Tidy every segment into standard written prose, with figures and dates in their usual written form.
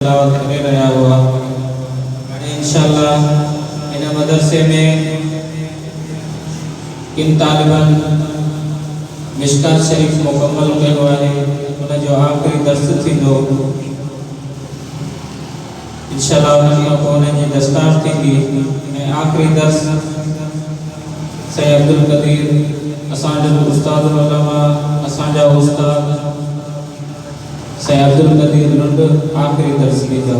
तिलावत करे रहा हुआ इंशाअल्लाह इन मदरसे में किन तालिबन मिशकात शरीफ मुकम्मल करवा है उन्हें जो आखिरी दर्स थी दो इंशाअल्लाह उन्हें जी दस्तार थी मैं आखिरी दर्स सैयद अब्दुल कदीर असांजो उस्ताद उलमा असांजा उस्ताद सैयद अब्दुल कदीर लुंड आखिरी दर्स ॾींदा।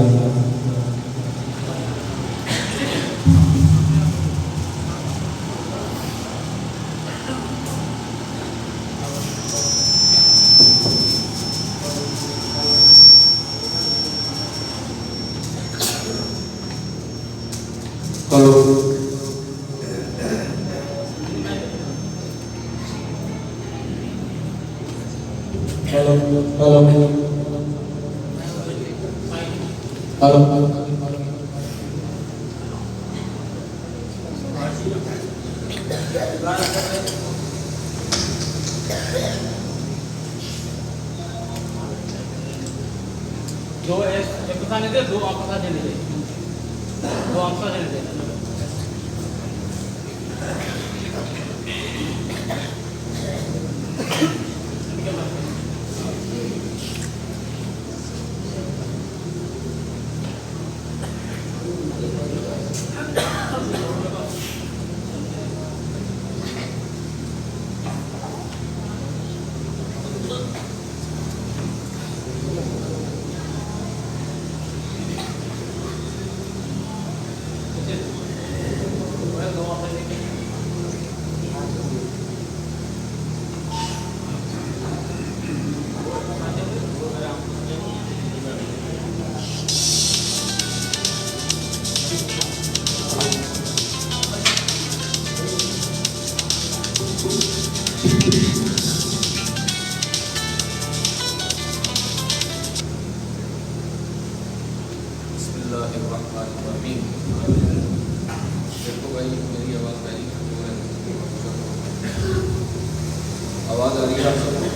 आवाज़ आ रही है आप सबको?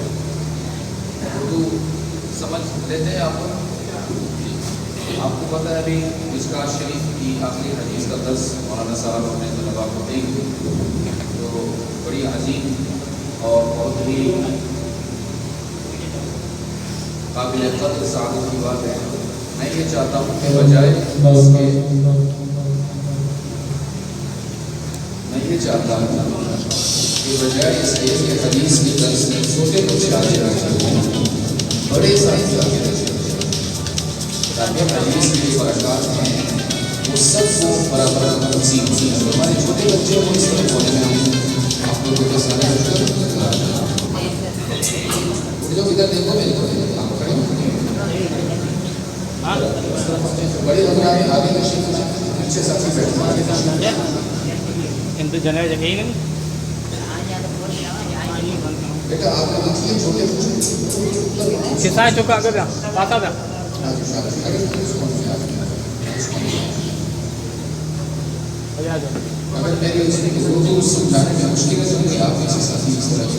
उर्दू समझ लेते हैं आप? आपको पता है अभी मिशकात शरीफ की आखिरी हदीस का दर्स मौलाना साहब अपने तलबा को देंगे, तो बड़ी अजीम और बहुत ही काबिल क़द्र सादत की बात है। मैं ये चाहता हूँ कि बजाय इस हदीस की दर्स में छोटे बच्चे आगे रखें, बड़े साइंस आगे रखें, ताकि हदीस की जो बरक़ात हैं वो सबको बराबर नसीब हो। हमारे छोटे बच्चे को इस तरह बोले में आप लोगों के सारे जो इधर देखो मेरे को आप खड़े बड़े लोग आगे पीछे साथी बैठे इंतु जगह ही नहीं बेटा आप देखिए छोटे किसा चुका अगर पासा था अगर मेरी उर्दू समझाने में मुश्किल है तो आप किसी साथी इस तरह की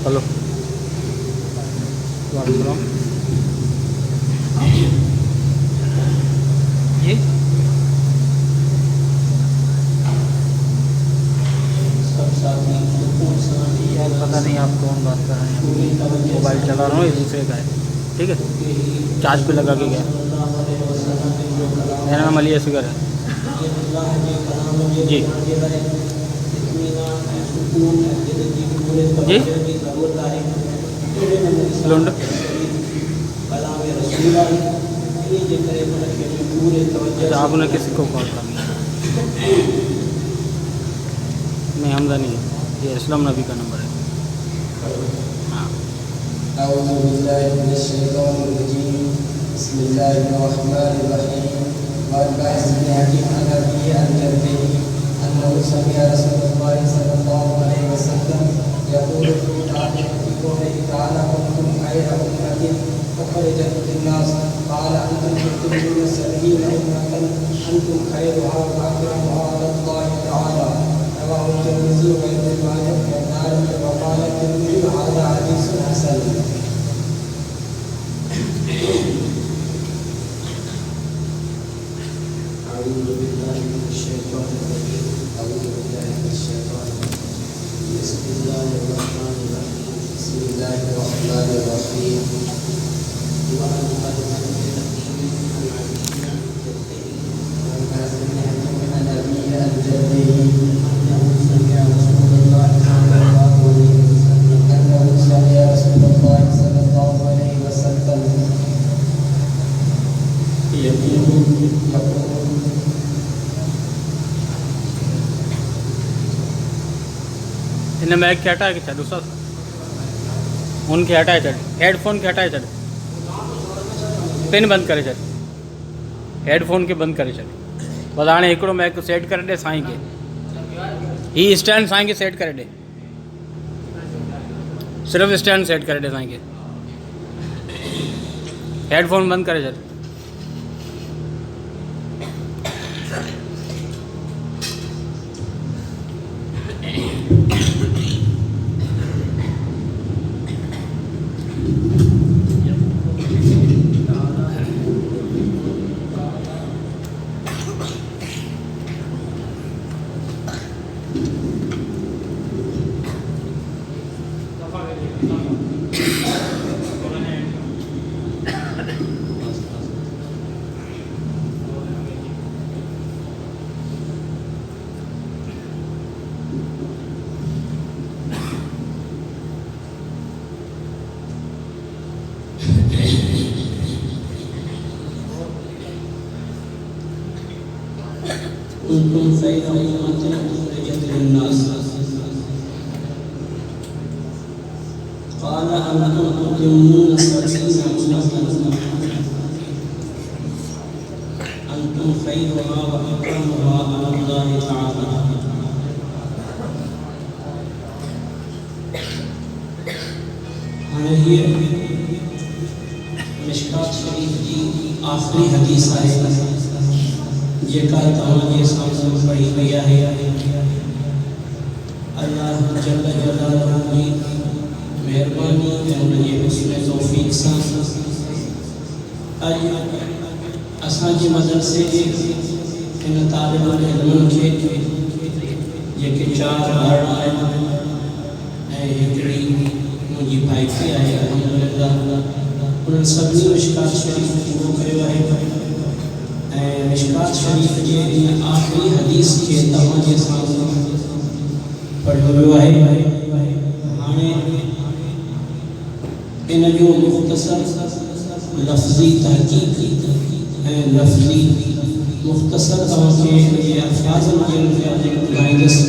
हेलो ये पता नहीं आप कौन बात कर रहे हैं, मोबाइल चला रहा हूँ, ये दूसरे का है, ठीक है, चार्ज पे लगा के गया। मेरा नाम अली असगर है जी जी लुंड अच्छा, आप उन्हें किसी को कॉल करना? नहीं हमदा नहीं है, ये असलम नबी का नंबर है। हाँ बिस्मिल्लाहिर्रहमानिर्रहीम। والباعث بن حكيم عن أبيه عن جده أنه سمع رسول الله صلى الله عليه وسلم يقول في قوله تعالى كنتم خير أمة أخرجت للناس قال أنتم تكتبون 70 أمة أنتم خيرها وأكرمها على الله تعالى. رواه الترمذي وابن ماجه والدارمي وقال الترمذي هذا حديث حسن. أعوذ بالله من الشيطان الرجيم. أعوذ بالله من الشيطان الرجيم. بسم الله الرحمن الرحيم. بسم الله الرحمن الرحيم. وعن أبي عن جده أنه سمع رسول الله صلى الله عليه وسلم يقول इन्हें मैग के हटाए कि चल दूसरा उनके हटाए चल हेडफोन के हटाए चल पिन बंद करे चल हेडफोन के बंद करे चल बधाने हिकिड़ो मैग सेट करे ॾे साईं खे ही स्टैंड साईं खे सेट करे ॾे सिर्फ़ु स्टैंड सेट करे ॾे साईं खे हेडफोन बंद करे छॾ كنتم خير أمة أخرجت للناس قال أنتم تتمون 70 أمة أنتم خيرها وأكرمها على الله تعالى. هذه مشکات شریف کی آخری حدیث ہے जेका तव्हांजे साम्हूं पढ़ी वई आहे। अल्लाह जल जलालुहु जी महिरबानी ऐं उनजे हुस्न तौफ़ीक़ सां अॼु असांजे मदरसे जे हिन तालिबुल इल्मनि खे जेके 4 ॿार आहिनि ऐं हिकिड़ी मुंहिंजी भाइटी आहे अल्हम्दुलिल्लाह उन्हनि सभिनी मिशकात शरीफ़ पूरो कयो आहे ऐं मिशकात शरीफ़ जे इन आख़िरी हदीस खे तव्हांजे साम्हूं पढ़ियो वियो आहे। हाणे इन जो मुख़्तसर लफ़्ज़ी तहक़ीक़ ऐं लफ़्ज़ी मुख़्तसर तव्हांखे इहे अल्फ़ाज़नि जे मुताबिक़ ॿुधाईंदुसि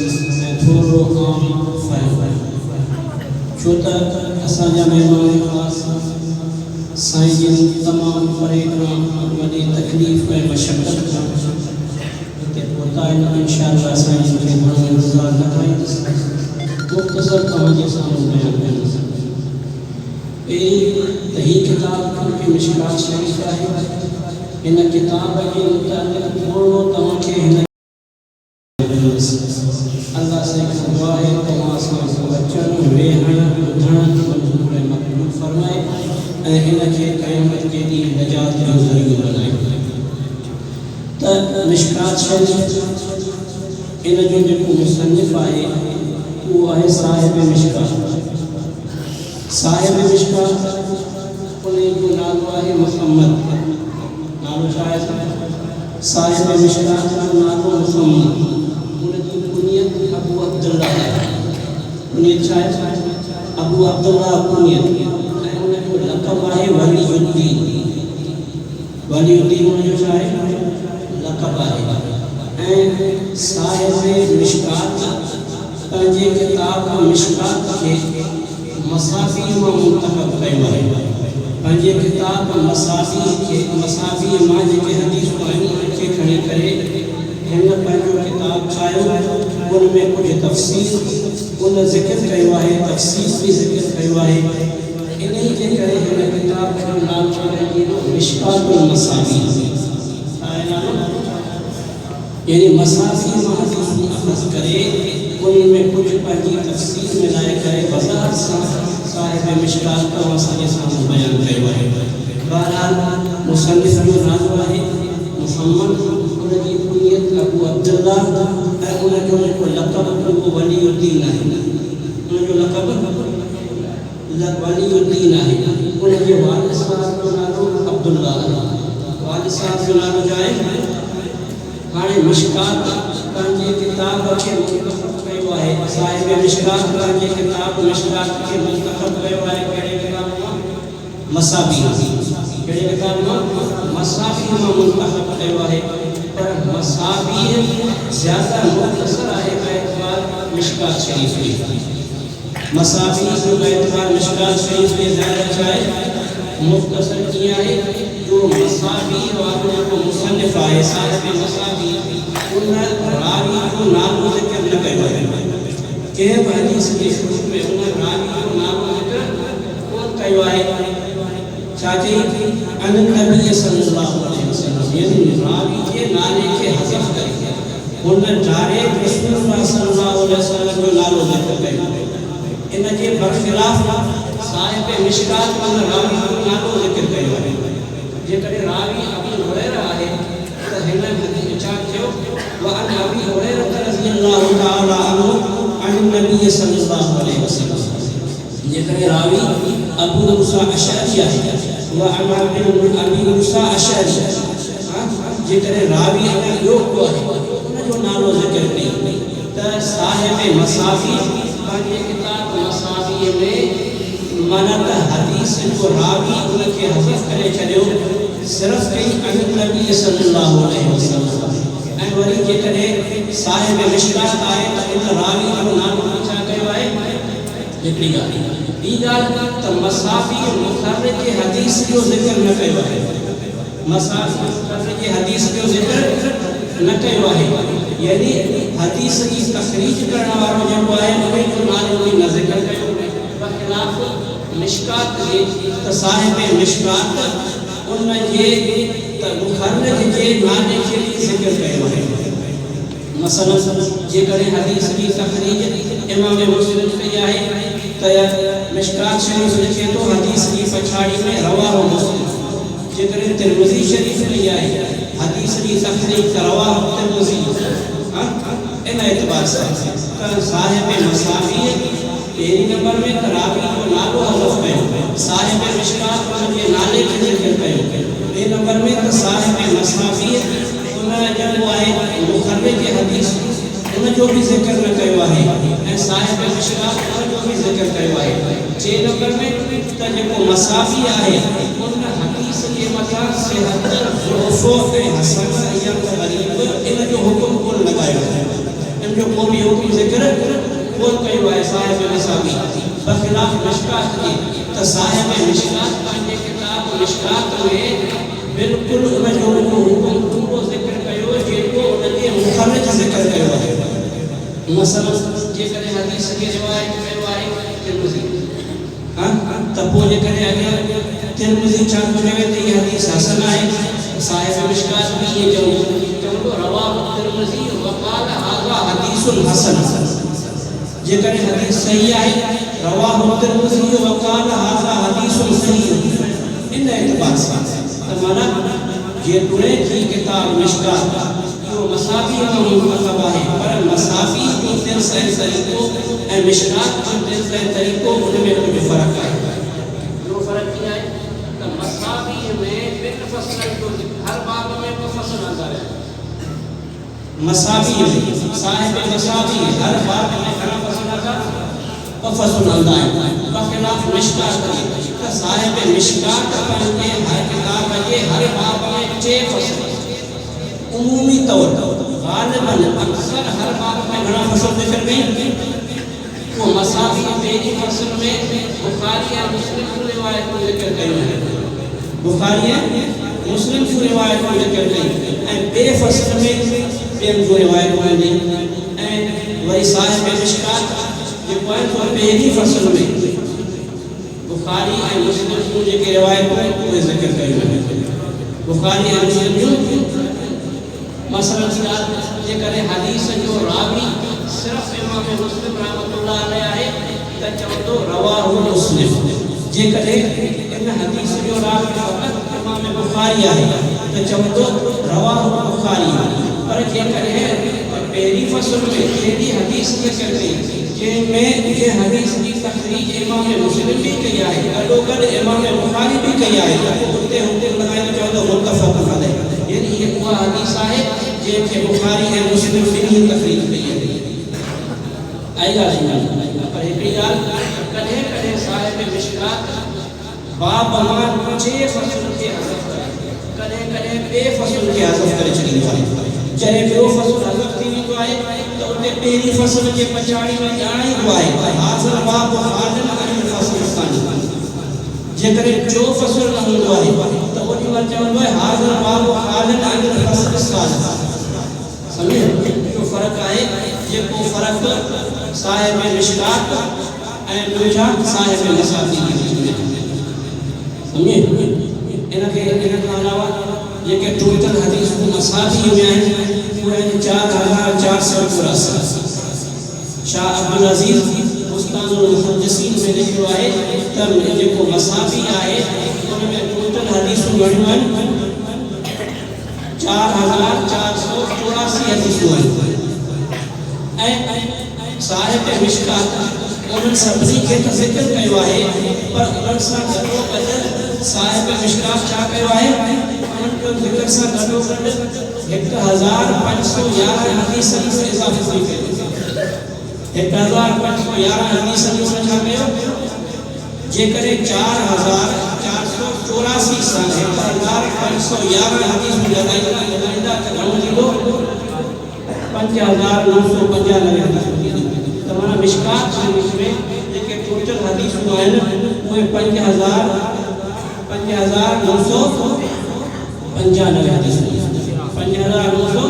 ऐं थोरो आम फ़हम छो त असांजा महिमान ख़ासि साईं जिन तमामु परे खां वॾी तकलीफ़ ऐं मशक़त खां हिते पहुता आहिनि। इंशाअल्लाह साईं जिन खे घणो इंतज़ारु न कराईंदुसि मुख़्तसर तव्हांजे साम्हूं बयानु कंदुसि। पहिरीं त हीअ किताब मिशकात शरीफ़ आहे। हिन किताब जे मुताबिक़ थोरो तव्हांखे हिन अल्लाह साईं खां दुआ आहे तव्हां असां अचणु वेहणु ॿुधणु मंज़ूर ऐं मक़बूल फरमाए ऐं हिन खे क़यामत के ॾींहुं नजात जो ज़रियो बनाए। त मिशकात शरीफ़ इन जो जेको मुसन्निफ़ आहे उहो आहे साहिब मिशकात। साहिब मिशकात उन जो नालो आहे मुहम्मद। नालो छा आहे? साहिब मिशकात जो नालो मुहम्मद। उनजी कुनियत अबू अब्दुल्ला आहे। कुनियत छा आहे? अबू अब्दुल्ला कुनियत। लक़ब आहे वलीउद्दीन। वलीउद्दीन उनजो छा आहे? लक़ब आहे। ऐं साहिब मिशकात पंहिंजे किताब मिशकात खे मसाफ़ी मां मुंतख़ब कयो आहे। पंहिंजे किताब मसाफ़ी खे मसाफ़ी मां जेके हदीसूं आहिनि खे खणी करे हिन पंहिंजो किताब ठाहियो। उन में कुझु तफ़सील उन ज़िक्र कयो आहे, तफ़सील बि ज़िक्र कयो आहे। इन जे करे हिन किताब जो नालो आहे मिशकातुल मसाबीह। यानी मसाबीह मां हदीसूं अख़ज़ करे उन में कुझु पंहिंजी तफ़सील मिलाए करे वज़ाहत सां साहिब मिशकात को असांजे साम्हूं बयानु कयो आहे। बहरहाल मुसन्निफ़ जो नालो आहे मुहम्मद, उनजी कुनियत अबू अब्दुल्ला ऐं उनजो जेको लक़ब उहो वलीउद्दीन आहे। उनजो लक़ब वलीउद्दीन आहे। उनजे वालिद साहब जो नालो अब्दुल्ला आहे। वालिद साहब जो नालो छा आहे? हाणे मिशकात पंहिंजे किताब खे मुंतख़ब कयो आहे। साहिब मिशकात पंहिंजे किताब मिशकात खे मुंतख़ब कयो आहे कहिड़े किताब मां? मसाबीह। कहिड़े किताब मां? मसाबीह मां मुंतख़ब कयो आहे। पर मसाबीह ज़्यादा मुख़्तसर आहे बएतबार मिशकात शरीफ़ जी। मसाबीह जो बएतबार मिशकात शरीफ़ में ज़्यादा छा आहे? मुख़्तसर कीअं आहे जो मसाबीह वारो जेको मुसन्निफ़ आहे साहिब मसाबीह उन रावी जो नालो ज़िक्र न कयो आहे। कंहिं बि हदीस जे शुरू में उन रावी जो नालो ज़िक्र कोन कयो आहे। छा चई? अन नबी सल्लल्लाहु अलैहि वसल्लम, यानी रावी जे नाले खे हज़फ़ करे उन डायरेक्ट रसूलुल्लाह सल्लल्लाहु अलैहि वसल्लम जो नालो ज़िक्र कयो। इन जे बरख़िलाफ़ साहिब मिशकात उन रावी जो नालो ज़िक्र कयो आहे। जेकॾहिं रावी अबू हुरैरा आहे त हिन हदीस छा थियो? वअन अबी हुरैरा रज़ियल्लाहु तआला अन्हु अन नबी सल्लल्लाहु अलैहि वसल्लम। जेकॾहिं रावी अबू मूसा अशअरी आहे वअन अबी मूसा अशअरी, जेकॾहिं रावी अञा ॿियो को आहे उनजो नालो ज़िक्र कई त साहिब मसाबीह पंहिंजे किताब मसाबीह में माना त हदीस जो रावी उनखे हज़फ़ करे छॾियो, सिर्फ़ कई अन नबी सल्लल्लाहु अलैहि वसल्लम। ऐं वरी जेकॾहिं साहिब मिशकात आहे त उन रावी जो नालो छा कयो आहे? हिकिड़ी ॻाल्हि ॿी ॻाल्हि त मसाबीह मुख़र्रिज जे हदीस जो ज़िक्र न कयो आहे। मसाबीह मुख़र्रिज जे हदीस जो ज़िक्र न कयो आहे। यानी हदीस जी तख़रीज करण वारो जेको आहे उन जो नालो बि न ज़िक्र कयो। बख़िलाफ़ मिशकात जे त साहिब मिशकात उन जे त मुख़र्रिज जे नाले खे बि ज़िक्र कयो आहे। मसलन जेकॾहिं हदीस जी तख़रीज इमाम मुस्लिम कई आहे त मिशकात शरीफ़ लिखे थो हदीस जी पछाड़ी में रवाहु मुस्लिम। जेकॾहिं तिरमिज़ी शरीफ़ कई आहे हदीस जी तख़रीज त रवाहु तिरमिज़ी। इन एतबार सां त साहिब मसाबीह पहिरीं नंबर में त रावी जो नालो हज़फ़ कयो, साहिब मिशकात उनजे नाले खे ज़िक्र कयो। ॿिए नंबर में त साहिब मसाबीह उन जेको आहे मुख़र्रिज जे हदीस उनजो बि ज़िक्र न कयो आहे ऐं साहिब मिशकात उनजो बि ज़िक्र कयो आहे। 6 नंबर में त जेको मसाबीह आहे उन हदीस जे मथां सिहत, ज़ुअफ़ ऐं हसन या ग़रीब इन जो हुकुम कोन लॻायो आहे। इन जो को बि हुकुम ज़िक्र कोन कयो आहे साहिब मसाबीह। बख़िलाफ़ मिशकात जे त साहिब मिशकात पंहिंजे किताब मिशकात में बिल्कुलु उनजो हुकुम पूरो ज़िक्र कयो जेको उनजे मुख़र्रिज ज़िक्र कयो आहे। मसलन जेकॾहिं हदीस खे रिवायत कयो आहे तिरमिज़ी, त पोइ जेकॾहिं अॻियां तिरमिज़ी छा थो चवे त हीअ हदीस हसन आहे। साहिब मिशकात बि इएं चवंदो रवाहु तिरमिज़ी वक़ाल हाज़ा हदीसुन हसन। जेकॾहिं हदीस सही आहे रवाहु तिरमिज़ी वक़ाल हाज़ा हदीसुन सही। इन एतबार सां त माना जेतोणीकि ही किताब मिशकात इहो मसाबीह में मुंतख़ब आहे पर मसाबीह जो तिर्स ऐं तरीक़ो ऐं मिशकात जो तिर्स ऐं तरीक़ो उनमें कुझु फ़र्क़ु आहे। ॿियो फ़र्क़ु कीअं आहे त मसाबीह में ॿिनि फ़सलनि जो हर बाब में ॿ फ़सल अंदर आहे। मसाबीह में साहिब मसाबीह हर बाब में घणा फ़सल अंदर? ॿ फ़सल अंदर आहिनि। बख़िलाफ़ मिशकात त साहिब मिशकात पंहिंजे हर किताब जे हर बाब में 6 फ़सल उमूमी तौर ग़ालिबन अक्सर हर बाब में घणा फ़सल ज़िक्र कई। वो मसाबीह पहिरीं फ़सल में बुखारी ऐं मुस्लिम रिवायत ज़िक्र कयो आहे। बुखारी ऐं मुस्लिम जो रिवायत में ज़िक्र कई ऐं ॿिए फ़सल में ॿियनि जो रिवायत में ॾेई ऐं वरी साहिब मिशकात जेको आहे तो पहिरीं फ़सल में बुखारी ऐं मुस्लिम जूं जेके रिवायतूं आहिनि उहे ज़िक्र कयूं आहिनि। बुखारी ऐं मुस्लिम जूं मसलन जी ॻाल्हि जेकॾहिं हदीस जो रावी सिर्फ़ु इमाम मुस्लिम रहमतुल्लाह अलैह आहे त चवंदो रवाहु मुस्लिम। जेकॾहिं इन हदीस जो रावी फ़क़ति इमाम बुखारी आहे त चवंदो रवाहु बुखारी। पर जेकॾहिं पहिरीं फ़सल में अहिड़ी हदीस ज़िक्र कई जंहिंमें जे हदीस जी तख़रीज इमाम मुस्लिम भी कई आहे गॾोगॾु इमाम बुखारी भी कई आहे त हुते लॻाईंदो चवंदो मुत्तफ़क़ अलैह। यानी ये उहा हदीस आहे जंहिंखे बुखारी ऐं मुस्लिम ॿिन्ही तख़रीज कई आहे। आई ॻाल्हि पर हिकिड़ी ॻाल्हि कॾहिं कॾहिं साहिब मिशकात बाबमान 6 फ़सल खे हज़फ़ करे कॾहिं कॾहिं ॿिए फ़सल खे हज़फ़ करे छॾींदो आहे। जॾहिं ॿियो फ़सल हज़फ़ थी वेंदो आहे त उते पहिरीं फ़सल जे पछाड़ी में ॼाणाईंदो आहे हाज़िर बाब हाज़िर अनिल फ़सल सानी। जेकॾहिं जो फ़सल न हूंदो आहे त ओॾी महिल चवंदो आहे हाज़िर बाब हाज़िर अनिल फ़सल सानी। सम्झो इहो फ़र्क़ु आहे जेको फ़र्क़ु साहिब मिशकात ऐं ॿिया साहिब नसाई सम्झे। इन खां अलावा जेके टोटल हदीसूं मसाफ़ी में आहिनि उहे आहिनि 4484। शाह अब्दुल अज़ीज़ मुस्तानुल मुहद्दिसीन में लिखियो आहे त जेको मसाफ़ी आहे उन में टोटल हदीसूं घणियूं आहिनि 4484 हदीसूं आहिनि। ऐं साहिब मिशकात उन्हनि सभिनी खे त ज़िक्र कयो आहे पर उन्हनि सां गॾोगॾु साहिब मिशकात छा कयो आहे उन्हनि जो ज़िक्र सां गॾोगॾु 1511 हदीसनि जो इज़ाफ़ो कयो। 1511 हदीसनि जो छा कयो जेकॾहिं 4484 सां 1511 हदीसूं लॻाईंदा त घणो थींदो 5995। तमाम मिशकात शरीफ में जेके टोटल हदीसूं आहिनि उहे 5995 हदीसूं 5900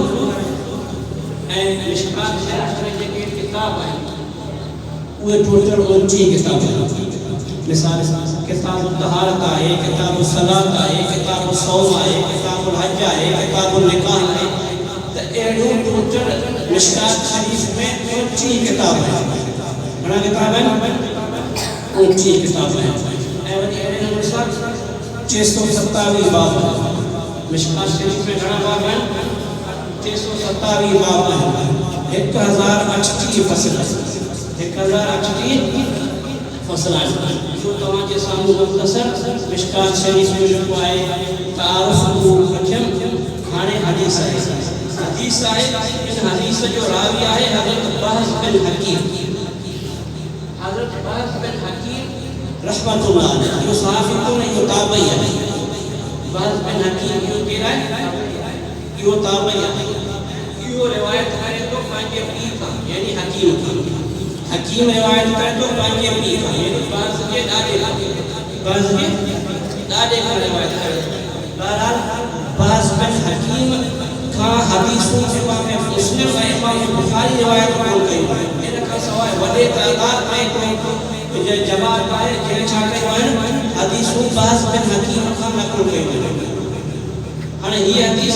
ऐं मिशकात शरीफ में जेके किताब आहिनि उहे टोटल 29 किताब आहिनि। मिसाल किताब तहारत आहे किताब सलात आहे किताब सौम आहे किताब हज आहे किताब निकाह आहे त अहिड़ो टोटल मिशकात शरीफ में 29 किताब आहिनि। घणा किताब आहिनि 29 किताब आहिनि। ऐं वरी अहिड़े नमूने सां 627 बाब मिशकात शरीफ में घणा बाब आहिनि 627 बाब आहिनि। 1038 फ़सल 1038 फ़सल आहिनि। जो तव्हांजे साम्हूं मुख़्तसर मिशकात शरीफ में जेको आहे तारुफ़ रखियमि। हाणे हदीस आहे हदीस आहे इन हदीस जो रावी आहे हज़रत बहस बिन हकीम। हज़रत बहस बिन हकीम रहमतुल्लाह अलैह जो सहाफ़ी तो नहीं जो ताबई है। बहस बिन हकीम जो केरा है यो ताबई है। यो रिवायत करे तो पंहिंजे पीर खां यानी हकीम खां। हकीम रिवायत करे तो पंहिंजे पीर खां यानी बहस के ॾाॾे खां रिवायत करे। बहरहाल बहस बिन हकीम खां हदीसूं इमाम मुस्लिम ऐं इमाम बुखारी रिवायत कोन कयूं आहिनि। इन खां सवाइ वॾे तइदाद में कोई जमात आहे जंहिं छा कयूं आहिनि हदीसूं बहस बिन हकीम खां नक़ल कयूं आहिनि। हाणे हीअ हदीस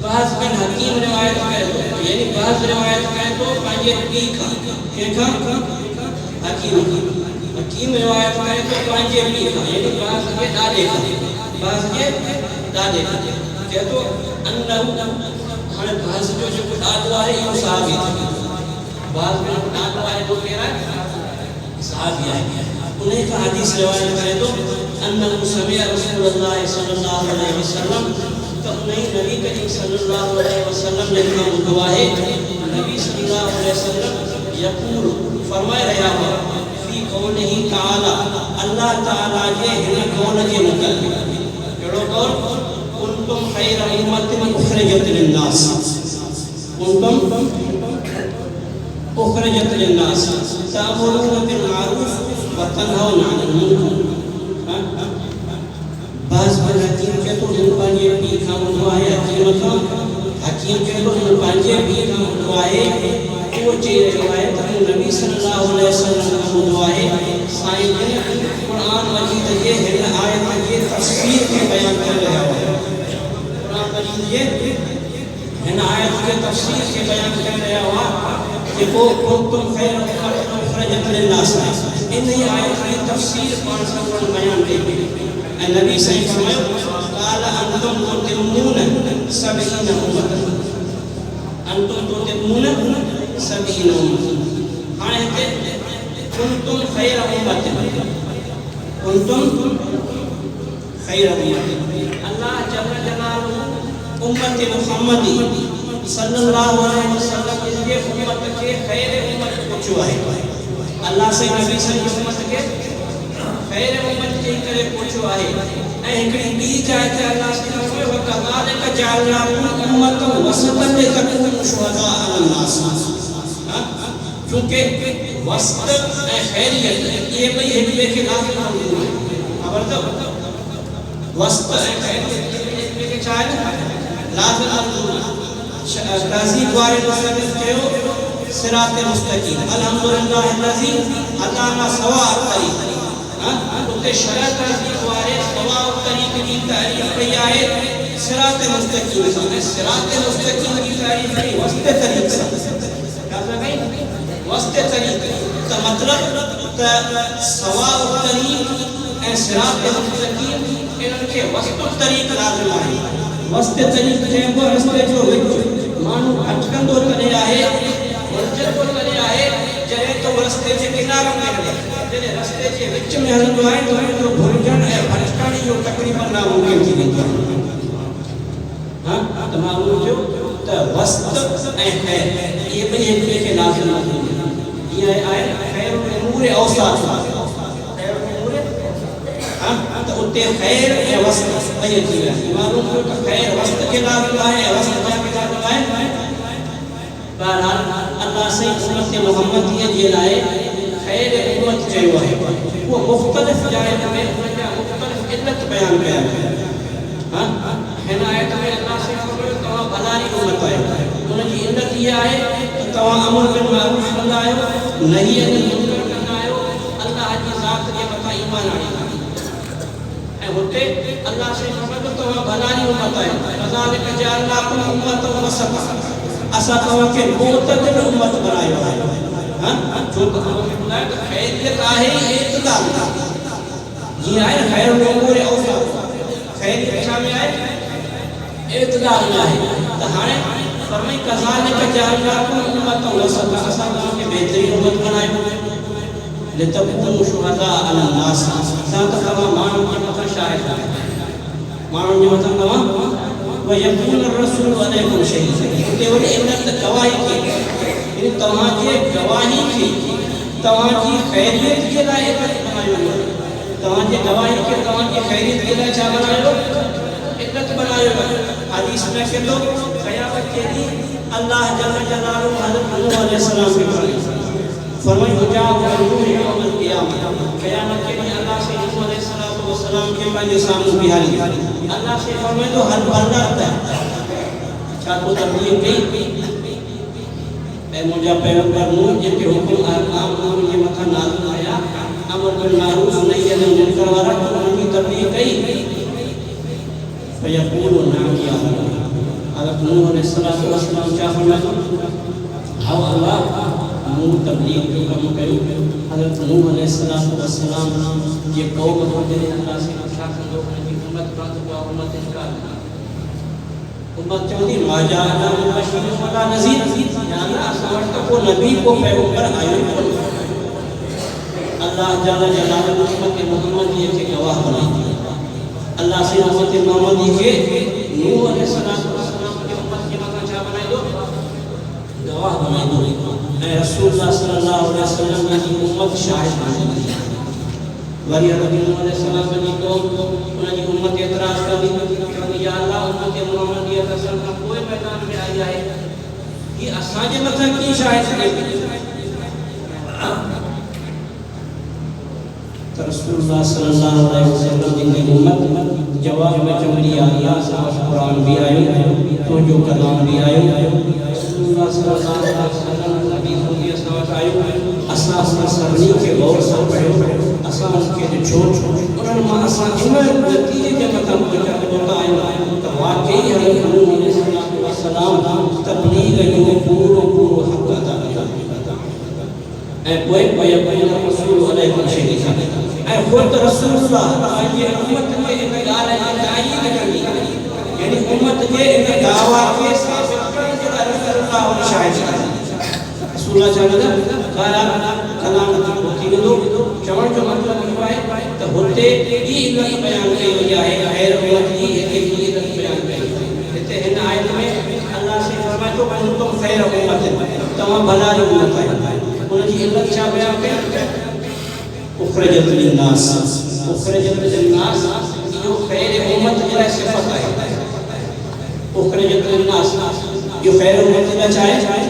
बहस बिन हकीम रिवायत करे थो यानी बहस रिवायत करे थो पंहिंजे पीउ खां कंहिंखां हकीम खां। हकीम रिवायत करे थो पंहिंजे पीउ खां यानी बहस जे ॾाॾे खां। बहस जे ॾाॾे खां चए थो हाणे बहस जो जेको ॾाॾो आहे इहो सहाबी थी बहस जो ॾाॾो आहे उहो केरु आहे सहाबी आहे। उन खां हदीस रिवायत करे थो अन्नहु समिअ रसूलुल्लाह सल्लल्लाहु अलैहि वसल्लम त उन नबी करीम सल्लल्लाहु अलैहि वसल्लम ने ॿुधो आहे नबी सल्लल्लाहु अलैहि वसल्लम यक़ूल फरमाए रहिया हुआ फी क़ौलिही तआला अल्लाह ताला जे हिन कौल जे मुतल्लिक़ कहिड़ो कौल कुंतुम खैर उम्मतिन उखरिजत लिन्नास कुंतुम उखरिजत लिन्नास तामुरून बिल मारूफ व तनहौना अनिल मुनकर। बहस बिन हकीम के जेको मूं पंहिंजे पीउ खां ॿुधो आहे हकीम खां, हकीम चए थो मूं पंहिंजे पीउ खां ॿुधो आहे, उहो चई रहियो आहे त मूं नबी सल्लल्लाहु अलैहि वसल्लम खां ॿुधो आहे। साईं जन क़ुरान मजीद जे हिन आयत जे तफ़सीर खे बयानु करे रहिया हुआ। क़ुरान मजीद जे हिन आयत जे तफ़सीर खे बयानु करे रहिया हुआ जेको कुंतुम खैर उम्मतिन उखरजत लिन्नास, इन ई आयत जी तफ़सीर पाण सां बयानु कई। ऐं नबी साईं फरमायो क़ाल अंतुम तुतिमून सबईन उम्मतन, अंतुम तुतिमून सबईन उम्मतन। हाणे हिते कुंतुम खैर उम्मतिन, कुंतुम खैर उम्मतिन, अल्लाह जल जलालुहु उम्मत मुहम्मदी सल्लल्लाहु अलैहि वसल्लम जे उम्मत के खैर उम्मत पूछो है। अल्लाह से नबी सन जी उम्मत के खैर उम्मत के करे पूछो है। ऐं हिकड़ी बी जाए ते अल्लाह से फरमायो व कज़ालिक जअलनाकुम उम्मतन वसतन लितकूनु शुहदा अलन नास। क्योंकि वसत ऐं खैरियत ये भई एक ॿिए खे लाज़िम है, खबर अथव? वसत ऐं खैरियत एक ॿिए खे छा आहे लाज़िम है। तहज़ीब वारे मुसन्निफ़ कयो सिरात मुस्तकीम, अल्हम्दुलिल्लाह अल्लज़ी अताना सवाअ तरीक़। उते शरअ तहज़ीब वारे सवाअ तरीक़ जी तारीफ़ कई आहे सिरात मुस्तकीम सां, ऐं सिरात मुस्तकीम जी तारीफ़ कई वसत तरीक़ सां। क्या कई? वसत तरीक़। त मतलब त सवाअ तरीक़ ऐं सिरात मुस्तकीम इन्हनि खे वसत तरीक़ लाज़िम आहे। वसत तरीक़ चइबो रस्ते जो विच, माण्हू भटकंदो तॾहिं आहे, भटकंदो तॾहिं आहे जॾहिं तो रस्ते जे किनारे में हले। जॾहिं रस्ते जे विच में हलंदो आहे त हुनजो भुलजण ऐं भटकण इहो तक़रीबन नामुमकिन थी वेंदो आहे। हाँ त मां उहो चयो त वसत ऐं खैर इहे ॿई हिक ॿिए खे लाज़िम आहिनि। इहा आहे खैरुल उमूर औसात, खैरुल उमूर त उते खैर ऐं वसत ॿई अची विया। मालूम थियो त खैर वसत खे लाज़िम आहे ऐं वसत खे लाज़िम आहे। बहरहाल अल्लाह से उम्मत मुहम्मदीअ जे लाइ खैर उम्मत चयो आहे। उहो मुख़्तलिफ़ जाइ में उनजा मुख़्तलिफ़ इल्लत बयानु कया आहिनि। हाँ हिन आयत में अल्लाह से फरमायो तव्हां भलाई उम्मत आहियो। उनजी इल्लत इहा आहे त तव्हां अमर बिल मारूफ कंदा आहियो, नही अनिल मुनकर कंदा आहियो, अल्लाह जी ज़ात जे मथां ईमान आणींदा आहियो। ऐं हुते अल्लाह से फरमायो तव्हां भलाई उम्मत आहियो। कज़ालिक जअलनाकुम उम्मतन वसता, असां तव्हांखे मुतदिल उम्मत बणायो आहे। हाँ जो तव्हांखे ॿुधायो त खैरियत आहे इत्तिदाल, जीअं आहे खैरुल उमूर औसात, खैरियत छा में आहे? इत्तिदाल में आहे। त हाणे फरमाई कज़ालिक जअलनाकुम उम्मतन वसता, असां तव्हांखे बहितरीन उम्मत बणायो लितकूनु शुहदा अलन नास, ताकि तव्हां माण्हुनि जे मथां शाहिद आहियो, माण्हुनि जे मथां तव्हां वयकून रसूल अलैकुम शहीद। उते वरी इन्हनि गवाही खे, यानी तव्हांजे गवाही खे तव्हांजी खैरियत जे लाइ इल्लत बनायो वियो। तव्हांजे गवाही खे तव्हांजी खैरियत जे लाइ छा बनायो? इल्लत बनायो वियो। हदीस में कहतो क़यामत के ॾींहुं अल्लाह जल जलालुहु हज़रत नूह अलैहिस्सलाम खे फरमाई हुजाब यौमल क़ियामत, क़यामत के ॾींहुं अल्लाह से नूह अलैहिस्सलाम के पंहिंजे साम्हूं बिहारी। अल्लाह से फरमाए तो हल बल्लत छा तो तब्लीग कई ऐं मुंहिंजा पैगंबर नूह जेके हुकुम अहकाम उन्हनि जे मथां नाज़िल आया, अमर बिल मारूफ नही अनिल मुनकर वारा, उन्हनि जी तब्लीग कई। फयक़ूलु नअम या हज़रत नूह अलैहिस्सलाम छा फरमायो? हाओ अल्लाह मूं तब्लीग जो कमु कयो। हज़रत नूह अलैहिस्सलाम जे क़ौम खां जॾहिं अल्लाह से छा कंदो उनजी उम्मत बंदि हुआ, उम्मत इनकार उम्मत चवंदी मा जाअना मिन बशरिन वला नज़ीर, या अल्लाह असां वटि त को नबी को पैगंबर आयो ई कोन। अल्लाह जल जलालुहु उम्मत मुहम्मदीअ खे गवाह बणाई। अल्लाह से उम्मत मुहम्मदी खे नूह अलैहिस्सलाम जे उम्मत जे मथां छा बणाईंदो? गवाह बणाईंदो। ऐं रसूलुल्लाह सल्लल्लाहु अलैहि वसल्लम जी उम्मत शाहिद बणाईंदी। वरी हज़रत नूह अलैहिस्सलाम जी क़ौम उनजी उम्मत एतराज़ कंदी, चवंदी या अल्लाह उम्मत मुहम्मदीअ त असां खां पोइ मैदान में आई आहे, ही असांजे मथां कीअं शाहिद थिए? त रसूलुल्लाह सल्लल्लाहु अलैहि वसल्लम जी उम्मत जवाब में चवंदी अल्लाह सां कुरान भी आयो तो जो कलाम भी आयो रसूलुल्लाह सल्लल्लाहु अलैहि वसल्लम नबी होगी असां आयो असां सभिनी खे गौर सां पढ़ियो असां उनखे ॾिठो उन्हनि मां असां इन नतीजे जे मथां पहुता आहियूं त वाकई हज़रत मोहम्मद सलाम तबलीग जो पूरो हक़ अदा कयो ऐं पोइ रसूल अलैहि सल्लम ऐं ख़ुदि रसूलुल्लाह पंहिंजे उम्मत खे इन ॻाल्हि जी ताईद कंदी यानी उम्मत जे इन दावा खे साबित करण जे लाइ रसूलुल्लाह शाहिद कंदा रसूलुल्लाह चवंदा कलाम थी वेंदो चवण जो मतिलबु इहो आहे त हुते ई इल्लत बयान कई वई आहे ग़ैर उम्मत जी हिते ई इल्लत बयान कई हिते हिन आयत में अल्लाह से फरमाए थो कुंतुम ख़ैर उम्मत तव्हां भला जी उम्मत आहियो उनजी इल्लत छा बयान कई उखरजत लिन्नास इहो ख़ैर उम्मत जे लाइ सिफ़त आहे उखरजत लिन्नास इहो ख़ैर उम्मत जे लाइ छा आहे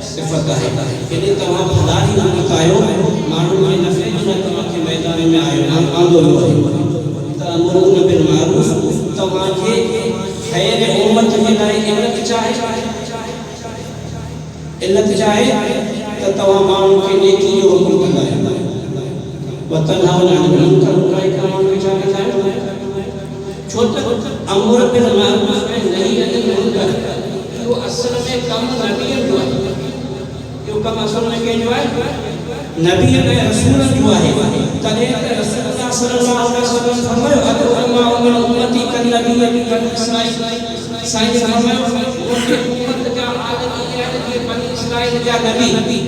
सिफ़त आहे यदि तव्हां भला जी उम्मत आहियो माण्हुनि खे नफ़े जो न तव्हांखे मैदान में आयो आंदो तअमुरून बिल मारूफ़ तव्हांखे ख़ैर उम्मत जे लाइ इल्लत छा आहे त तव्हां माण्हुनि खे नेकी जो हुकुम कंदा आहियो वतनहाउन अनिल मुनकर माण्हुनि खे छा कंदा आहियो छो त अमर बिल मारूफ़ ऐं नही अनिल मुनकर इहो असल में कमु नबीअ जो आहे इहो कमु असल में कंहिंजो आहे नबी ऐं रसूलनि जो आहे तॾहिं त रसूलुल्लाह सल्लल्लाहु अलैहि वसल्लम फरमायो अदु अमा उमिर उम्मती कल नबी बनी इसराईल साईं फरमायो मुंहिंजी उम्मत जा आदम इहे बनी इसराईल जा नबी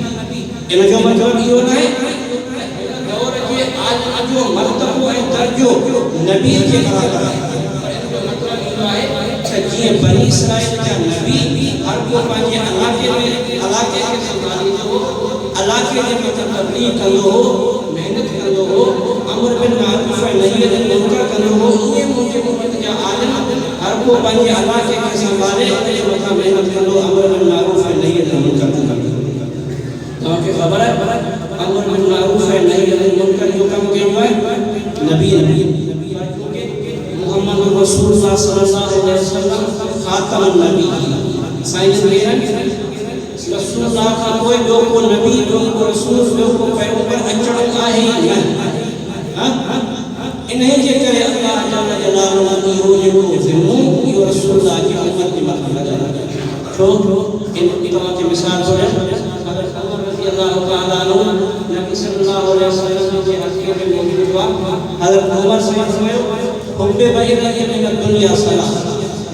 इन जो मतिलबु इहो न आहे दौर जे आदम जो मर्तबो ऐं दर्जो नबी जे बराबरि आहे इन जो मतिलबु इहो आहे त जीअं बनी इसराईल जा नबी हर को पंहिंजे इलाइक़े खे संभालींदो हो इलाइक़े जे मथां तबलीग कंदो हो महिनत कंदो हो अमर बिल मारूफ़ ऐं नही अनिल मुनकर कंदो हो उहे मुंहिंजे उम्मत जा आलिम हर को पंहिंजे इलाइक़े खे संभाले उन जे मथां महिनत कंदो अमर बिल मारूफ़ ऐं नही अनिल मुनकर कंदो तव्हांखे ख़बर आहे अमर बिल मारूफ़ ऐं नही अनिल मुनकर जो कमु कंहिंजो आहे नबी मोहम्मद रसूलुल्लाह सल्लल्लाहु अलैहि वसल्लम ख़ातमुन नबी साईं जन रसूलुल्लाह खां पोइ ॿियो को नबी ॿियो को रसूल ॿियो को पैगंबर अचणु आहे ई न इन्हे जे करे अल्लाह जल जलालुहु इहो जेको ज़िम्मो इहो रसूलुल्लाह जी उम्मत जे मथां लॻायो छो इन तव्हांखे मिसाल थो ॾियां हज़रत उमर रज़ियल्लाहु तआला अन्हु नबी सल्लल्लाहु अलैहि वसल्लम जे हक़ में मौजूद हुआ हज़रत उमर साईं फरमायो हुब्बे बइरही मिन दुनिया सलाह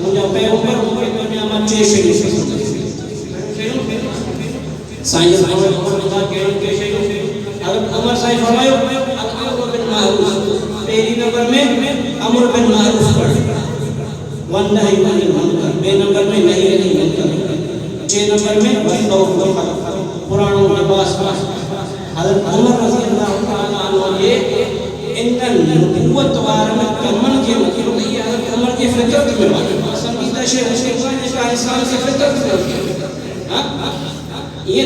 मुंहिंजा पैगंबर मूंखे दुनिया मां टे शयूं साईं फरमायो के शयूं हज़रत उमर साईं फरमायो अमर बिल मारूफ़ पहिरीं नंबर में अमर बिल मारूफ़ पढ़ वन नही अनिल मुनकर ॿिए नंबर में नही अनिल मुनकर टे नंबर में वस्तौ पुराणो लिबास हज़रत उमर रज़ियल्लाहु तआला अन्हु जे इन नबूवत वारनि कमनि जे मतिलबु इहा हज़रत उमर जी फितरत में आहे पसंदीदा शइ जेका इंसान खे फितरत में आहे ये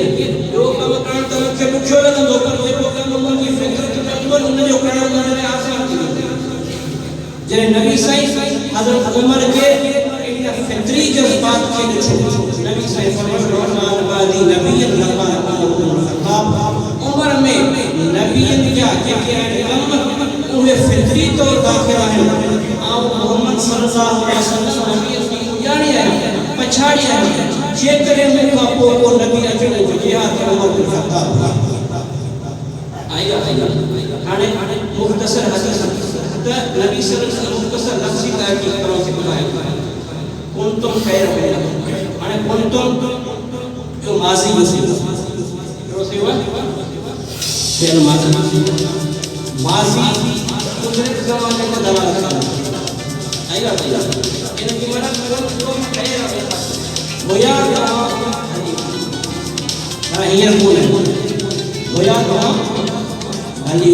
जो कम करण तव्हांखे ॾुखियो लॻंदो पर जेको कम मुंहिंजी फितरत में अथव उन जो करण मुंहिंजे लाइ आसान थी वेंदो जॾहिं नबी साईं हज़रत उमर जे इन फितरी जज़्बात खे ॾिठो नबी साईं फरमायो बादी नबीयन लमा ख़ताब उमर में नबीयन जा जेके कम उहे फितरी तौर दाख़िल आहिनि ऐं मोहम्मद सल्लल्लाहु अलैहि वसल्लम नबीयन जी उजाणी आहे पछाड़ी आहे जेकॾहिं मूंखां पोइ को नबी अचणो हुजे हा त उमर बिन ख़त्ताब हाणे मुख़्तसर हदीस त नबी सल्लल्लाहु अलैहि वसल्लम मुख़्तसर लफ़्ज़ी तहक़ीक़ तव्हांखे ॿुधायो कुंतुम ख़ैर हाणे कुंतुम जो माज़ी जो सेवा फिर माज़ी गुज़िरियल ज़माने में दलालत कंदो इन की मदद कुंतुम ख़ैर होया हींअर कोन होया हली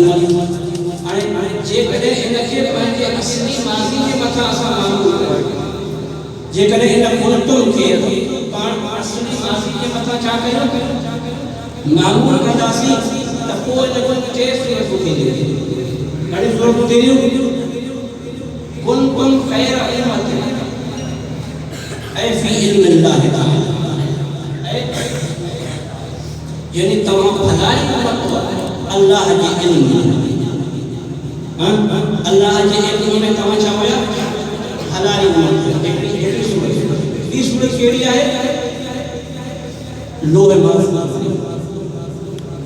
हाणे जेकॾहिं इनखे पंहिंजे असली माज़ी जे मथां असां मालूम कयूं जेकॾहिं इन कुंतुम खे पाण असली माज़ी जे मथां छा कयूं मालूम कंदासीं त पोइ इनजो टे सूरतूं थींदियूं घणी ज़रूरत तेरियूं कुंतुम खैर उम्मत ऐ फी इल्मिल्लाह ताला यानी तमाम भलाई उम्मत अल्लाह जे इल्म अल्लाह जे इल्म में तमाम छा होया भलाई उम्मत एकड़ी सूरत ई सूरत केड़ी आहे लोहे महफूज़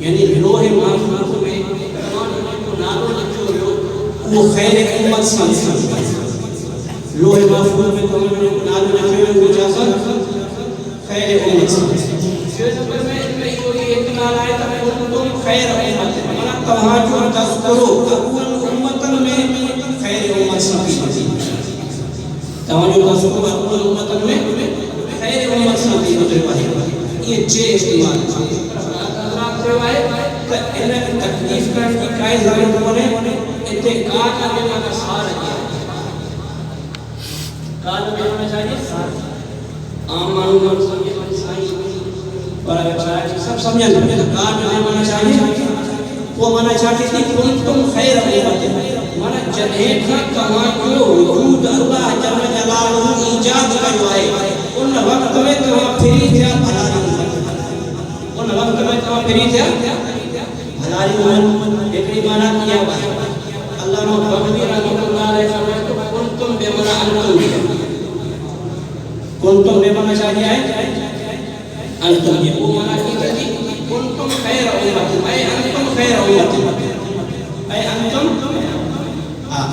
यानी लोहे महफूज़ में तमाम नालो लिखो हुयो वो खैर उम्मत सन लोहे महफूज़ में तमाम नालो लिखो हुयो वो जासन खैर उम्मत सन जो नंबर में इनमें ये इत्तलाल आए तुम खैर उम्मत माना तवज्जो तज़कुरो अव्वल उम्मतन में खैर उम्मत सन तवज्जो तज़कुरो अव्वल उम्मतन में खैर उम्मत सन मतलब ये चे इस्तेमाल हज़रात रवाए त इन तकलीफ करण की काई ज़रूरत कोने इते कान में माना सार है कान में होना चाहिए आम मानू समझे साईं पर अगर सब समझ तो कान में होना चाहिए वो माना चाहिए कि तुम खैर उम्मत माना जदे का कमा जो वजूद अल्लाह जल्ल जलालहु ईजाद कयो है उन वक्त में तो फ्री थे भलाई उन वक्त में तो फ्री थे भलाई उम्मत एकड़ी माना किया है अल्लाह बगवी रहमतुल्लाह अलैहि फरमाए तो कुंतुम बेमना कुंतुम बेमना चाहिए है अंतुम ये वो माना की कुंतुम खैर उम्मत ऐ अंतुम खैर उम्मत ऐ अंतुम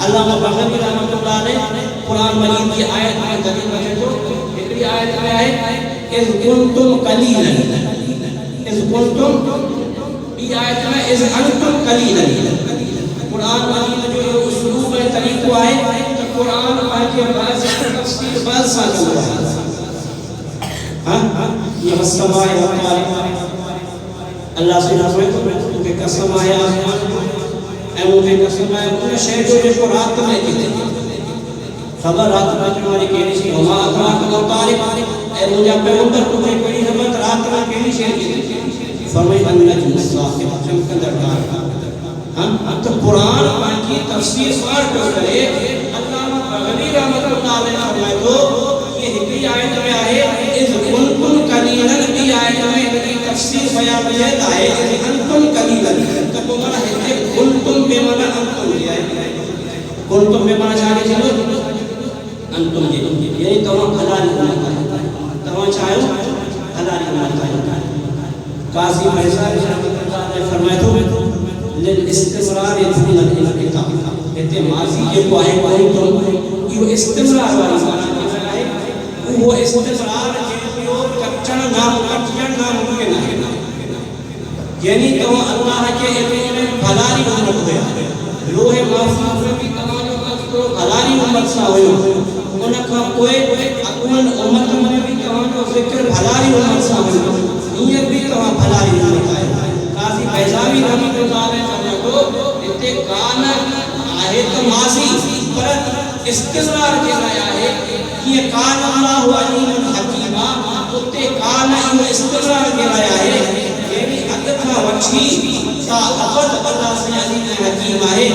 अल्लाह बगवी रहमतुल्लाह अलैहि कुरान मजीद की आयत में दलील रखे तो एकड़ी आयत में है इज कुंतुम कलीलन इज कुंतुम ई आयत में इज अंतुम कलीलन कुरान मजीद जो ये उसलूब है तरीको है तो कुरान के बाद तफसीर बाद सा हुआ हां ये समाए हमारे अल्लाह सुब्हानहु व तआला के कसम है आसमान ए मुझे कसम है उन शहर जो रात में की खबर रात में तुम्हारी केड़ी सी वमा अतराक मुतारिक ए मुझे पैगंबर तुम्हें कोई हिम्मत रात में केड़ी शहर की फरमाई अन मुसाफिर चमकंदर हां तो कुरान की तफसीर पाठ करे अल्लामा बगवी रहमतुल्लाह अलैहि फरमाए तो ये हिकड़ी आयत में है इज कुंतुम कलीलन की आयत में इसकी तफसीर बयान है इज अंतुम कलीलन तो माना है कुंतुम बेमाना अंतुम है कुंतुम बेमाना जाने चलो अंतुम जी यही तमाम हलाल उम्मत तमाम चाहो हलाल उम्मत काजी फैसल रहमतुल्लाह अलैहि फरमाए तो लिल इस्तिमरार यदुल इल्तिकाम इते माजी के पाए कोई तो यो इस्तिमरार वाली माना है वो इस्तिमरार के जो कच्चन नाम मुमकिन है यानी तो अल्लाह के इल्म में भलाई उम्मत है लोहे महफूज में भी तमाम तो भलाई उम्मत सा होयो उनका कोई अव्वल उम्मत में भी तमाम जिक्र भलाई उम्मत सा होयो ये भी तमाम भलाई उम्मत है काजी फैजावी रहमतुल्लाह अलैहि को इते कान आहे तो माजी पर इस्तिमरार के आया है कि ये कान अल्लाहु अलीम हकीमा उते कान यो इस्तिमरार के आया है यानी अगथा वठी ता अबद अल्लाह से अलीम हकीम है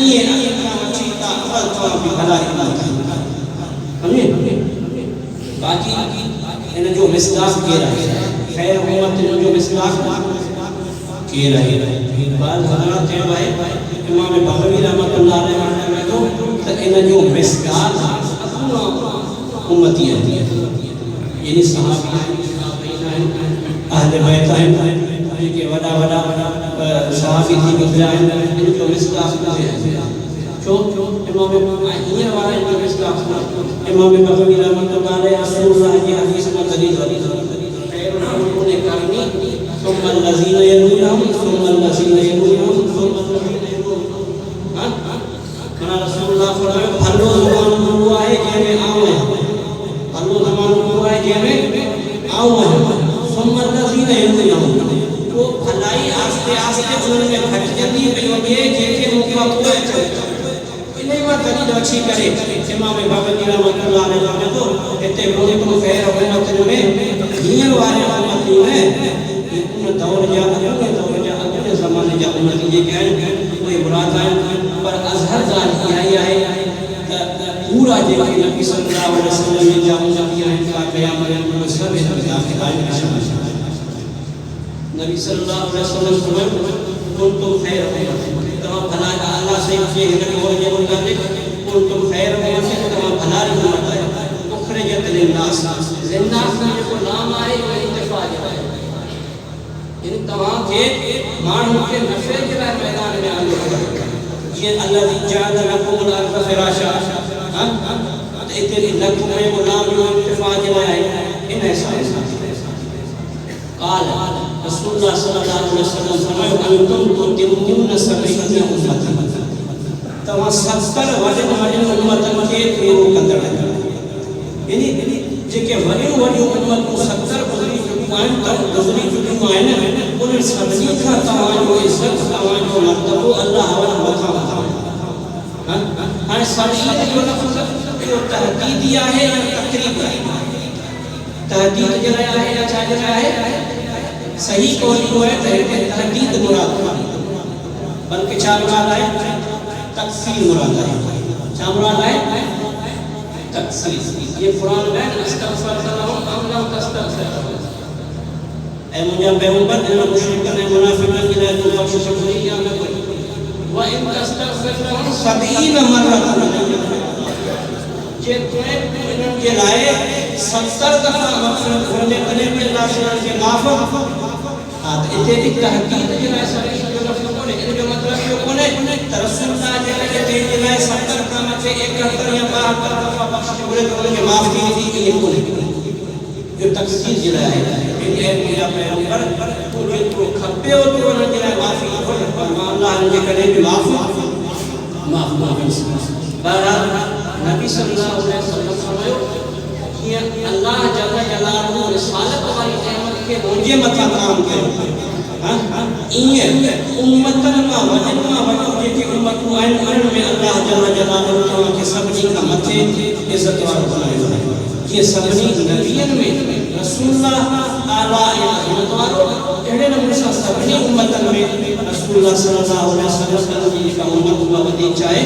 ये अगथा वठी ता अबद तो भी भलाई उम्मत है बाकी इन जो मिसदाक के रहा है खैर उम्मत जो मिसदाक के रहे बात हजरत है भाई इमाम बगवी रहमतुल्लाह अलैहि में तो इन जो मिसदाक उम्मती है यानी सहाबी अहले बैत हैं के वड़ा सहाबी थी गुजरा है इनको मिसदाक है जो इमाम ये वाला इनको मिसदाक इमाम बगवी रहमतुल्लाह अलैहि रसूलुल्लाह की हदीस में दलील खैर उन्होंने करनी ثم الذين يلونهم ثم الذين يلونهم ثم الذين يلونهم हां रसूलुल्लाह फरमाए भलो जमानो हुआ है जेमे आओ है भलो जमानो हुआ है जेमे आओ है ثم الذين يلونهم वो भलाई आस्ते आस्ते उनमें घट जाती है जेके मौका हुआ है इन्हें में दलील अच्छी करे इमाम बगवी रहमतुल्लाह अलैहि तो इते बोले तो खैर उम्मत में ये वाले उम्मत में दौर जा अगले ज़माने जा उम्मत ये कह कोई मुराद है पर जे नबी सल्लल्लाहु अलैहि वसल्लम जा उम्मती हैं का क़यामत में सब दाखिल आए। नबी सल्लल्लाहु अलैहि वसल्लम फरमाया कुंतुम खैर उम्मती, तमाम भला अल्लाह से ये हिदायत हो जे मुताबिक कुंतुम खैर उम्मती, तमाम भला री उम्मत है। उखरजत लिन्नास, लिन्नास में को नाम आए वो इत्तिफाक है, इन तमाम के मानव के नफे के मैदान में आने ये अल्लाह जादा लकुम अल फिराशा, हां इतने लकुम में वो नाम जो इत्तिफाक है इन ऐसा قال رسول الله صلى الله عليه وسلم फरमाया अंतुम तुतिमुन सबईन उम्मत, तमा 70 वजन उम्मत के पूरो कंदड़ यानी जेके वडियूं वडियूं उम्मतूं 70 गुज़री चुकियूं आहिनि त गुज़री चुकियूं आहिनि उन सभिनी खां तव्हांजो इज़त तव्हांजो मर्तबो अल्लाह वटि मथां हां हाणे सबईन जो लफ़्ज़ इहो तहदीदी आहे या तक़रीब आहे? तहदीद जे लाइ आहे या छा जे लाइ आहे? सही कौल हुआ है तहदीद मुराद बल्कि छा मुराद है? तकसीर मुराद है। छा मुराद है? तकसीर। ये कुरान में अस्तगफिरुल्लाह अम लम तस्तगफिर, ऐ मुझे पैगंबर ने मुशरिकन ने मुनाफिकन की लायक बख्शिश हुई या न कोई व इन तस्तगफिर लहुम 70 मरतन, जे तुम्हें इनके लाए 70 दफा मग़फ़िरत होने करे में अल्लाह से के माफ हां इते भी तहकीक के लाए सभी जो लफ्ज़ कोने इनके मतलब यो कोने रसूलुल्लाह जे लाए 70 का मथे 71 या 72 दफा बख्शिश हुए तो उनके माफ की थी ये कोने जो तकसीर जे लाए ये मेरा पैगंबर तो जे तो खपे हो तो उन जे लाए माफी हो अल्लाह ने करे भी माफ बहरहाल नबी सल्लल्लाहु अलैहि वसल्लम फरमायो कि अल्लाह जल्ल जलालहू रिसालत वाली नेमत के मुझे मथा काम कयो हां इए उम्मतन मा वजन मा वजो जेकी उम्मतूं आहिनि उन में अल्लाह जल्ल जलालहू तव्हां के सभिनी खां मथे इज्जत वारो बनायो आहे। ये सभिनी नबियन में रसूलुल्लाह आला इज़्ज़त वारो अहिड़े नमूने सां सभिनी उम्मतन में रसूलुल्लाह सल्लल्लाहु अलैहि वसल्लम जी का उम्मत हुआ वधीक चाहे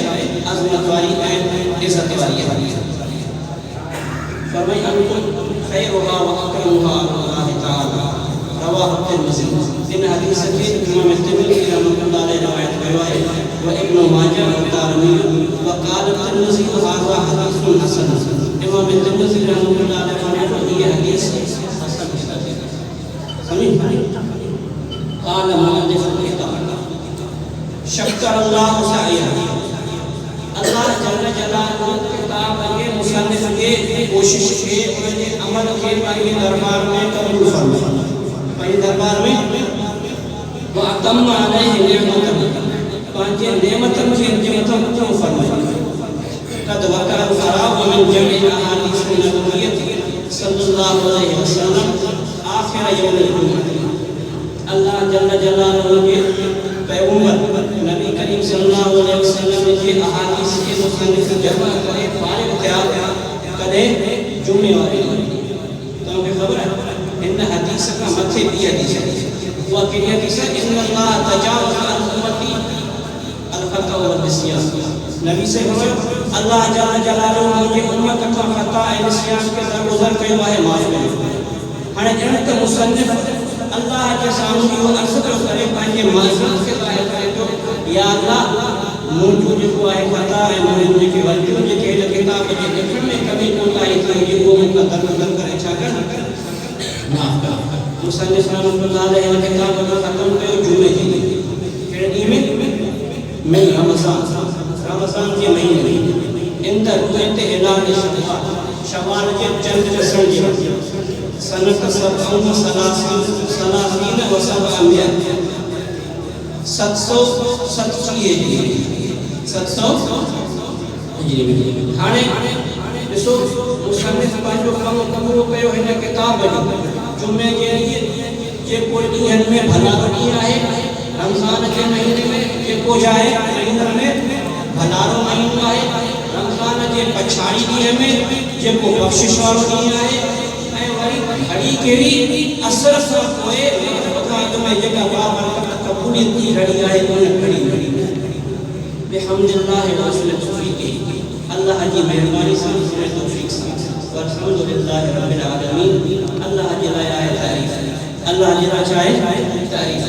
अज़मत वारी ऐं इज़्ज़त वारी है। फरमाया अंतुम खैरुहा व अकरमुहा अल्लाह ताला, रवाहु तिर्मिज़ी। इन हदीस के इमाम तिर्मिज़ी रहमतुल्लाह अलैहि रिवायत कयो है व इब्न माजा व तारमी व क़ाल तिर्मिज़ी हाज़ा हदीसुन हसन। इमाम तिर्मिज़ी रहमतुल्लाह अलैहि फरमाया ये हदीस हसन है। समझ قال मुअल्लिफ किताब शक्करल्लाहु सअयह, अल्लाह जल्ल जलालहू किताब के मुसन्निफ के कोशिश के उनके अमल के पाए दरबार में कबूल फरमाया, पाए दरबार में व अतम अलैहि नेमतन, पांचे नेमतन के नेमतन को फरमाया। कद वकर फराग मिन जमी अहादीस नबवियत सल्लल्लाहु अलैहि वसल्लम आखिर यौमिल जुमा, अल्लाह जल्ल जलालहू के पैगंबर नबी करीम सल्लल्लाहु अलैहि वसल्लम के अहादीस के मुसन्निफ जमा करे फारिग क्या कदे जुमे वाले तो हमें खबर है इन हदीस का मथे भी हदीस है वो कि हदीस इन अल्लाह तजावज़ अन उम्मती अल खता व निस्यान, नबी से फरमाया अल्लाह जल्ल जलालहू मुझे उम्मत का खता और निस्यान के दरगुजर कयो है माफ कयो। हाणे जण त मुसन्निफ अल्लाह के सामने वो अर्ज़ करे पंहिंजे माज़रत के ज़ाहिर करे तो या अल्लाह मुझो जेको आहे खता है मुझे जेके वजू जेके इन किताब के लिखण में कमी कोताही थी जेको मुका दरगुजर करे छा कर माफ कर। मुसन्निफ रहमतुल्लाह अलैहि किताब को खत्म कयो जुमे जी केड़े दी में रमज़ान के महीने में इन रुयत हिलाल शवाल के चंद रसण जी सनत सबअन सलासीन व सबअमिया 787 हिजरी हाणे ॾिसो मुसन्निफ पंहिंजो कमु पूरो कयो हिन किताब जो जुमे के जेको ॾींहंनि में भला ॾींहुं आहे रमज़ान के महीने में जेको आहे महीननि में भलारो महीनो आहे, रमज़ान के पछाड़ी ॾींहं में जेको बख़्शिश वारो ॾींहुं आहे ऐं वरी घड़ी कहिड़ी असर सां पोइ में जेका बाबरकत क़बूलियत की घड़ी आहे उन घड़ी बिहम्दिल्लाह व सुलह अल्लाह जी मेहरबानी से हमें तौफीक से अल्हम्दुलिल्लाह रब्बिल आलमीन। अल्लाह जी लाया है तारीफ, अल्लाह जी ना चाहे तारीफ।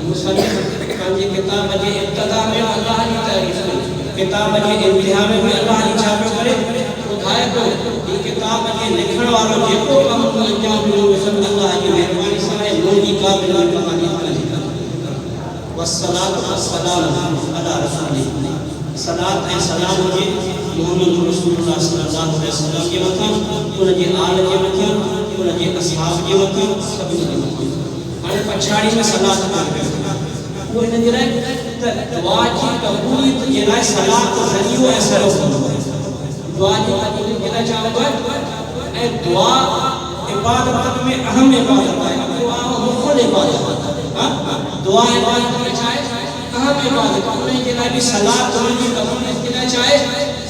मुसन्निफ पंहिंजी किताब जे इब्तिदा में अल्लाह जी तारीफ कई, किताब जे इंतिहा में भी अल्लाह जी छा पियो करे ॿुधाए पियो कि किताब जे लिखण वारो जेको कमु अंजाम ॾिनो सब अल्लाह जी मेहरबानी सां आहे। मुंहिंजी क़ाबिल मेहरबानी वस्सलातु वस्सलामु अला रसूलिल्लाह। सलात ऐं सलाम हुजे मोहम्मद रसूलुल्लाह सल्लल्लाहु अलैहि वसल्लम जे मथां, उन जे आल जे मथां, उन जे असहाब जे मथां, सभिनी जे मथां। हाणे पछाड़ी में सलात कयो उहो हिन जे लाइ त दुआ जी क़बूलियत जे लाइ सलात ज़रियो ऐं सबब दुआ जी क़बूलियत जे लाइ छा हूंदो ऐं दुआ इबादत में अहम इबादत आहे। दुआ मुफ़्त इबादत आहे। दुआ इबादत में छा आहे अहम इबादत, उन जे लाइ बि सलात उन जी क़बूलियत जे लाइ छा आहे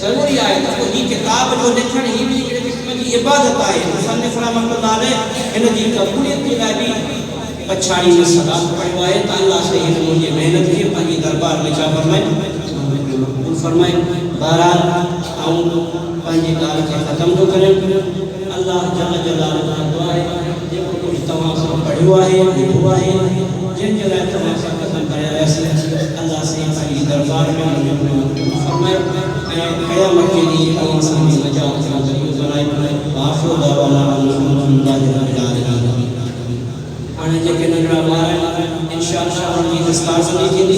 ज़रूरी आहे। त पोइ हीअ किताब जो लिखण ही बि हिकिड़े क़िस्म जी इबादत आहे। मुसन्निफ रहमतुल्लाह अलैह हिन जी क़बूलियत जे लाइ बि पछाड़ी में सलात पढ़ियो आहे त अल्लाह से हिन मुंहिंजी महिनत खे पंहिंजे दरबार में छा फरमाए। बहरहाल आऊं पंहिंजी ॻाल्हि खे ख़तम थो करियां। अल्लाह जल जलालुहु जो दुआ आहे जेको कुझु तव्हां सां पढ़ियो आहे ॿुधो आहे जंहिंजे लाइ तव्हां सां क़सम करे रहियासीं, अल्लाह से पंहिंजे दरबार में फरमाए ऐं क़यामत के ॾींहुं तव्हां सां बि नजात जो ज़रियो बणाए। आख़िर दअवाना अल्हम्दुलिल्लाहि रब्बिल आलमीन। हाणे जेके नंढड़ा ॿार आहिनि इंशाअल्लाह उन्हनि जी दस्तारबंदी थींदी।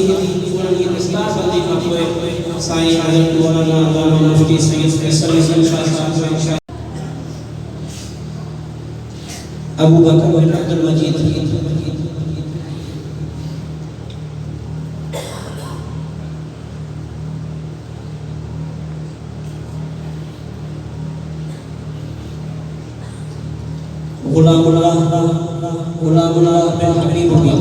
उन्हनि जी दस्तारबंदी खां पोइ साईं हज़रत मौलाना अल्लामा मुफ्ती सैयद फैसल हसन शाह साहब अबू बकर बिन अब्दुल मजीद गुलामुल्लाह बिन हबीबुल्लाह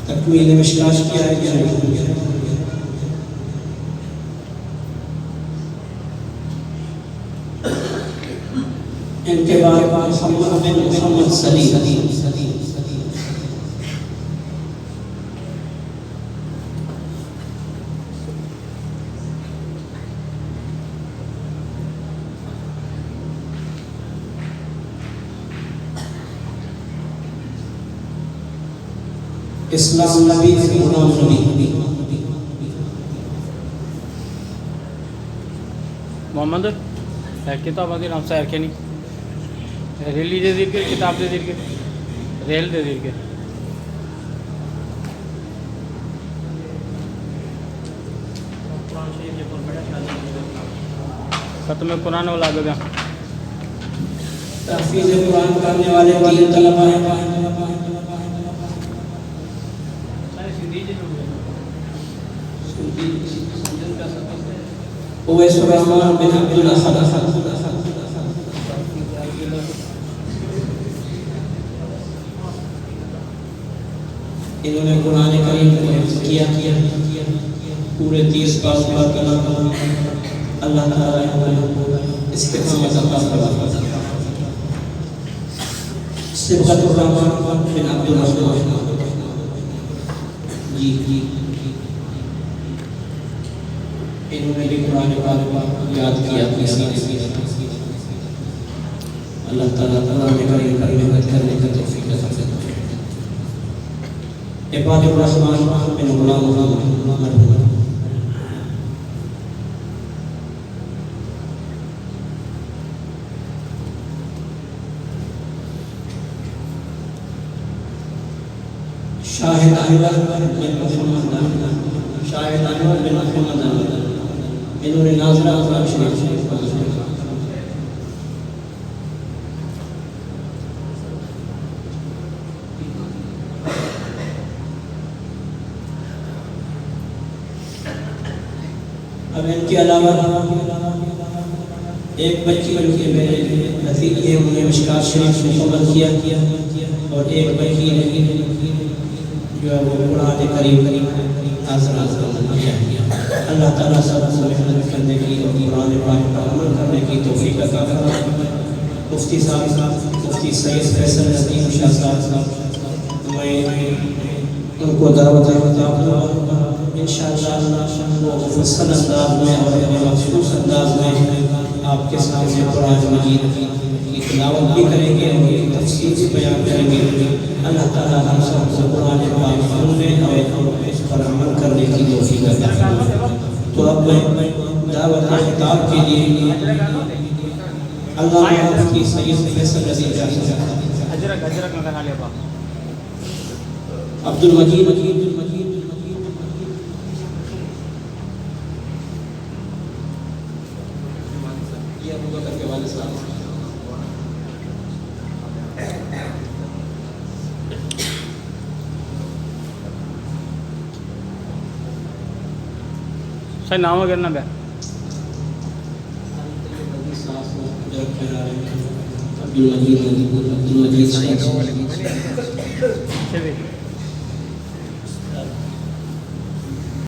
तकमील मिशकाश किया है। इनके बाद मोहम्मद बिन मोहम्मद सलीम इस्लाम नबी गुलाम नबी मोहम्मद किताब आदि नाम से रखे नहीं रैली दे दी के किताब दे दी के रेल दे दी के खत्म कुरान वाला गया तहफीज़ कुरान करने वाले 3 तलबा हैं। उवैस रहमान बिन अब्दुल असद इन्होंने कुरान करीम को हिफ्ज़ किया पूरे 30 पास करना अल्लाह ताला इस्तिक़ामत अता फरमाए। सिबगतुर रहमान बिन अब्दुल रहमान जी इन्होंने भी कुरान पाक याद किया अपने सीने से। अल्लाह ताला कुरान करीम पर मेहनत करने का तौफीक अता फरमाए। इबादुर रहमान बिन गुलाम शाहिद अहमद बिन मोहम्मद शाहिद अहमद बिन मोहम्मद इन्होंने नाज़रा कुरान शरीफ अब इनके अलावा एक बच्ची उनके मेरे नतीजे उन्हें मिशकात शरीफ मुकम्मल किया और एक बच्ची जो है वो कुरान करीम अल्लाह ताला सबको मेहनत करने की और कुरान पाक पर अमल करने की तौफीक अता फरमाए। मुफ्ती साहब मुफ्ती सैयद फैसल हसन शाह साहब मैं उनको दावत इंशाअल्लाह वो मुफस्सल अंदाज में और मखसूस अंदाज में आपके सामने कुरान मजीद की तिलावत भी करेंगे और उसकी तफसीर भी बयान करेंगे। अल्लाह ताला हम सबको कुरान पाक सुनने और इस पर अमल करने की तौफीक अता फरमाए। तो अब मैं दावत खिताब के लिए अल्लाह की सैयद फैसल अली अब्दुल मजीद ये अबू बकर के वाले साहब सर नाम वगैरह ना बे अब्दुल मजीद